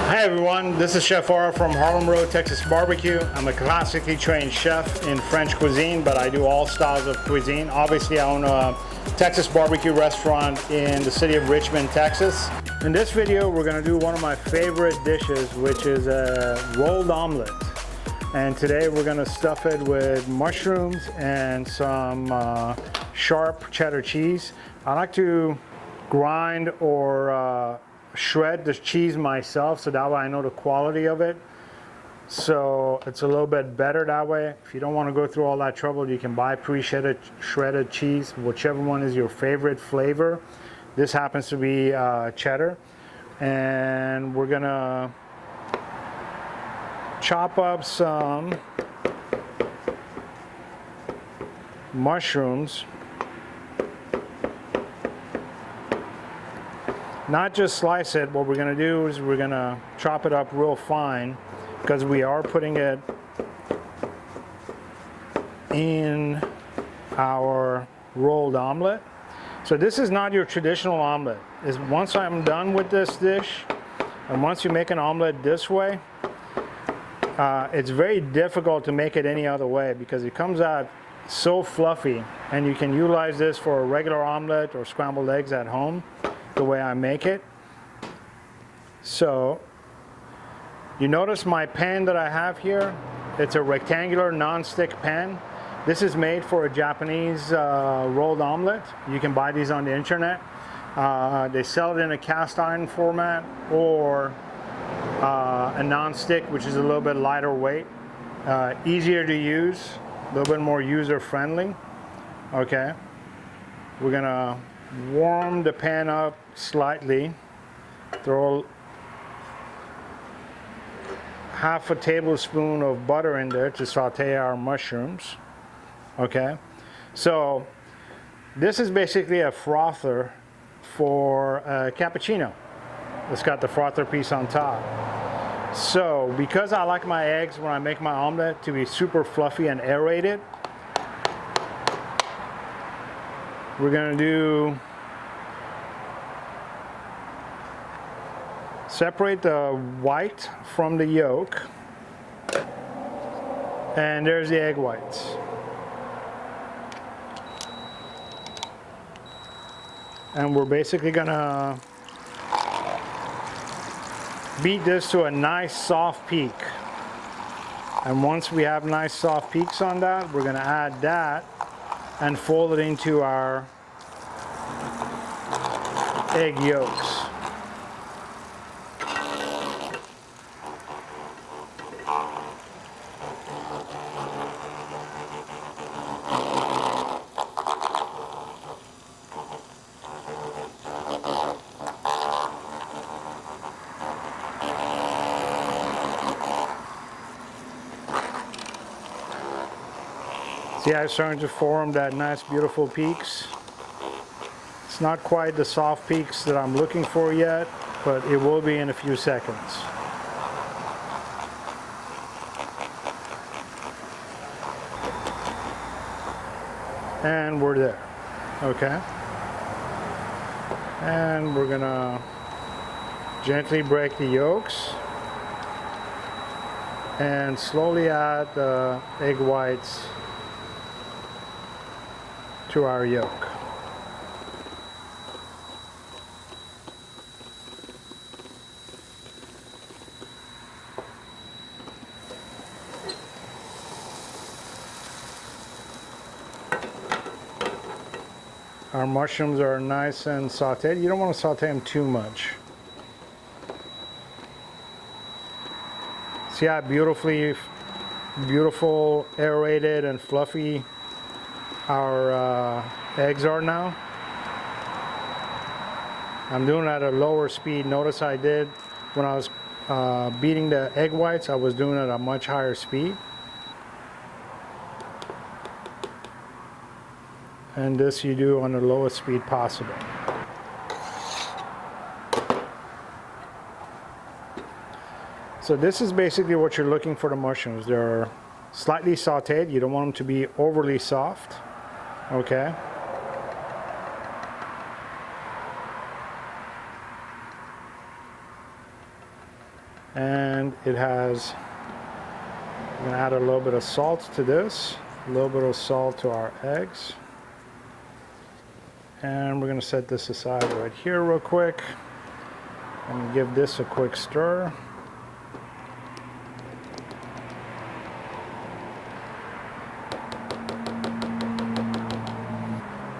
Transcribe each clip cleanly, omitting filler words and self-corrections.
Hi everyone, this is Chef Aura from Harlem Rd, Texas Barbecue. I'm a classically trained chef in French cuisine, but I do all styles of cuisine. Obviously, I own a Texas barbecue restaurant in the city of Richmond, Texas. In this video, we're gonna do one of my favorite dishes, which is a rolled omelet. And today we're gonna stuff it with mushrooms and some sharp cheddar cheese. I like to grind or shred the cheese myself, so that way I know the quality of it, so it's a little bit better that way. If you don't want to go through all that trouble, you can buy shredded cheese, whichever one is your favorite flavor. This happens to be cheddar, and we're gonna chop up some mushrooms. Not just slice it, what we're gonna do is we're gonna chop it up real fine because we are putting it in our rolled omelet. So this is not your traditional omelet. Once I'm done with this dish, and once you make an omelet this way, it's very difficult to make it any other way because it comes out so fluffy, and you can utilize this for a regular omelet or scrambled eggs at home, the way I make it. So you notice my pan that I have here, it's a rectangular non-stick pan. This is made for a Japanese rolled omelet. You can buy these on the internet. They sell it in a cast iron format or a non-stick, which is a little bit lighter weight, easier to use, a little bit more user friendly. Okay, we're gonna warm the pan up slightly, throw half a tablespoon of butter in there to saute our mushrooms. Okay, so this is basically a frother for a cappuccino. It's got the frother piece on top. So because I like my eggs when I make my omelet to be super fluffy and aerated, we're gonna do separate the white from the yolk, and there's the egg whites. And we're basically gonna beat this to a nice soft peak. And once we have nice soft peaks on that, we're gonna add that and fold it into our egg yolks. See how it's starting to form that nice beautiful peaks? It's not quite the soft peaks that I'm looking for yet, but it will be in a few seconds. And we're there, okay? And we're gonna gently break the yolks and slowly add the egg whites to our yolk. Our mushrooms are nice and sauteed. You don't want to saute them too much. See how beautiful, aerated and fluffy our eggs are now? I'm doing it at a lower speed. Notice I did when I was beating the egg whites, I was doing it at a much higher speed. And this you do on the lowest speed possible. So this is basically what you're looking for the mushrooms. They're slightly sauteed. You don't want them to be overly soft. Okay. And it has, we're gonna add a little bit of salt to this, a little bit of salt to our eggs. And we're gonna set this aside right here real quick and give this a quick stir.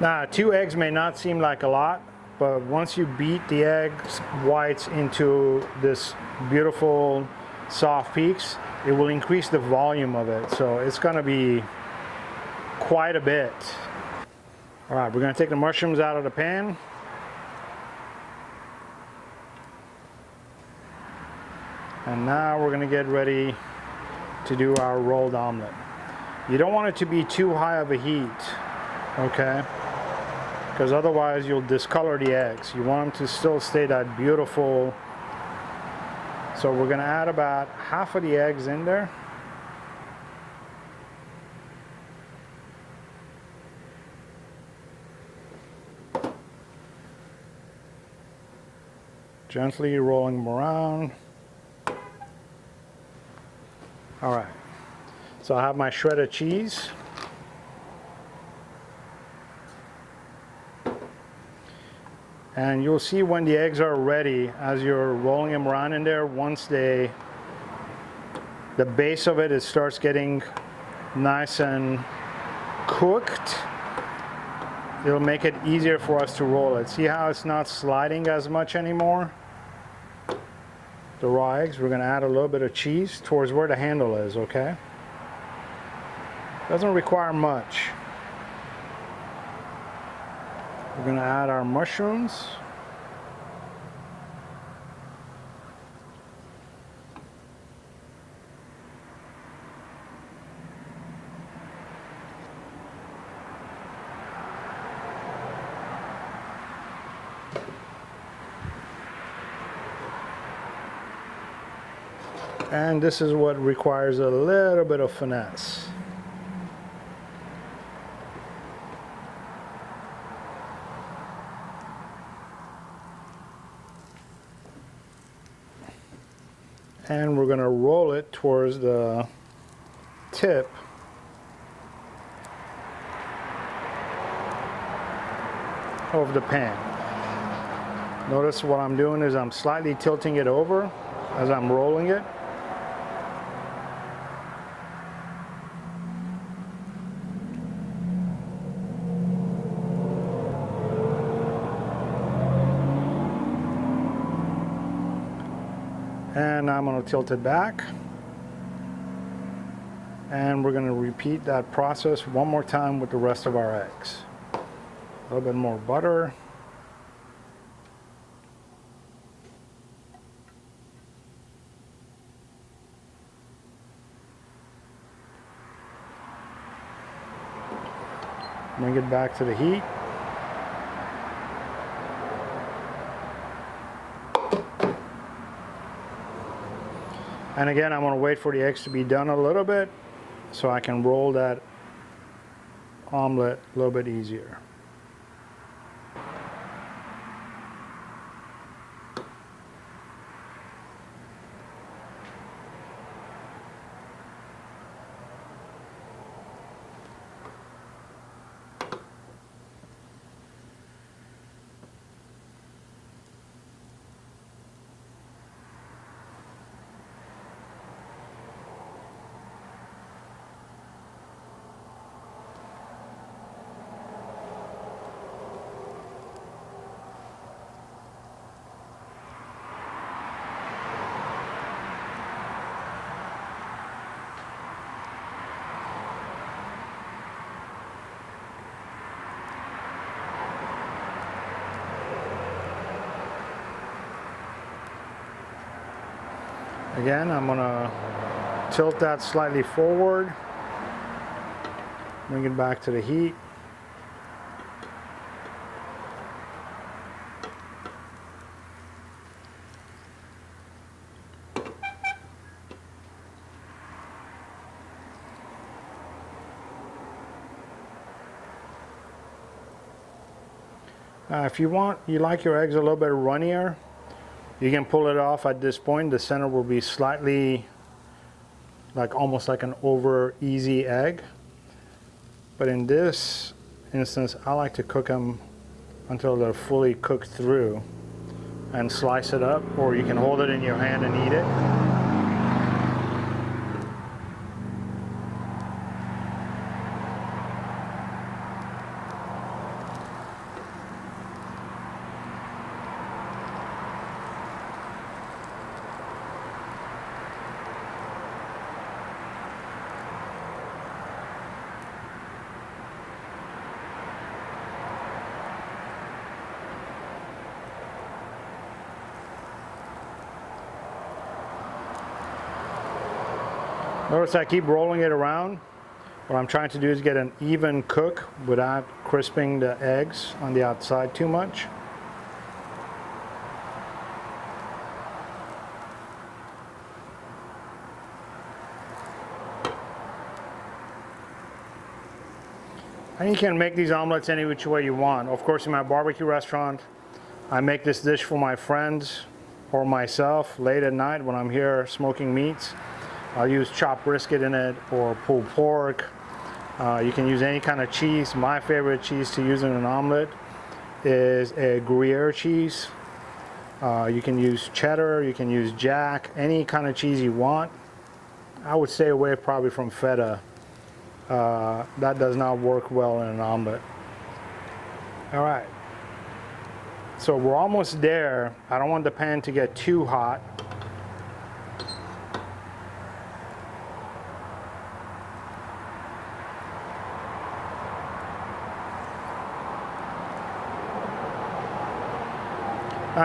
Now, 2 eggs may not seem like a lot, but once you beat the eggs whites into this beautiful soft peaks, it will increase the volume of it. So it's gonna be quite a bit. All right, we're gonna take the mushrooms out of the pan. And now we're gonna get ready to do our rolled omelet. You don't want it to be too high of a heat, okay? Because otherwise you'll discolor the eggs. You want them to still stay that beautiful. So we're gonna add about half of the eggs in there. Gently rolling them around. All right, so I have my shredded cheese. And you'll see when the eggs are ready, as you're rolling them around in there, once the base of it starts getting nice and cooked, it'll make it easier for us to roll it. See how it's not sliding as much anymore? The raw eggs, we're gonna add a little bit of cheese towards where the handle is, okay? Doesn't require much. We're gonna add our mushrooms. And this is what requires a little bit of finesse. And we're going to roll it towards the tip of the pan. Notice what I'm doing is I'm slightly tilting it over as I'm rolling it. And I'm going to tilt it back. And we're going to repeat that process one more time with the rest of our eggs. A little bit more butter. Bring it back to the heat. And again, I'm going to wait for the eggs to be done a little bit so I can roll that omelet a little bit easier. Again, I'm going to tilt that slightly forward, bring it back to the heat. Now, if you like your eggs a little bit runnier, You can pull it off at this point. The center will be slightly, like almost like an over easy egg. But in this instance, I like to cook them until they're fully cooked through and slice it up, or you can hold it in your hand and eat it. Notice I keep rolling it around. What I'm trying to do is get an even cook without crisping the eggs on the outside too much. And you can make these omelets any which way you want. Of course, in my barbecue restaurant, I make this dish for my friends or myself late at night when I'm here smoking meats. I'll use chopped brisket in it or pulled pork. You can use any kind of cheese. My favorite cheese to use in an omelet is a Gruyere cheese. You can use cheddar, you can use jack, any kind of cheese you want. I would stay away probably from feta. That does not work well in an omelet. All right, so we're almost there. I don't want the pan to get too hot.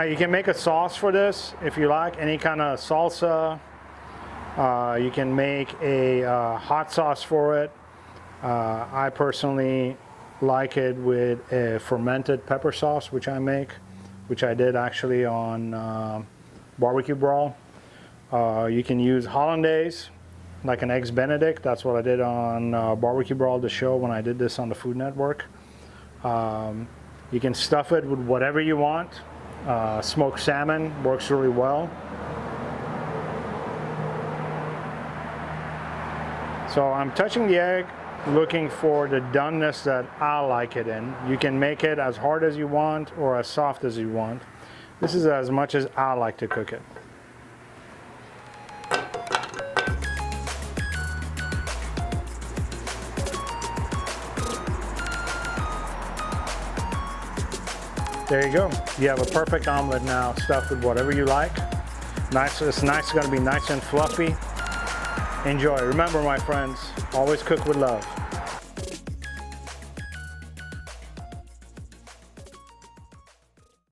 You can make a sauce for this if you like, any kind of salsa. You can make a hot sauce for it. I personally like it with a fermented pepper sauce, which I make, which I did actually on barbecue brawl. You can use hollandaise, like an eggs benedict. That's what I did on barbecue brawl, the show, when I did this on the Food Network. You can stuff it with whatever you want. Smoked salmon works really well. So I'm touching the egg, looking for the doneness that I like it in. You can make it as hard as you want or as soft as you want. This is as much as I like to cook it. There you go. You have a perfect omelet now, stuffed with whatever you like. Nice. It's going to be nice and fluffy. Enjoy. Remember, my friends, always cook with love.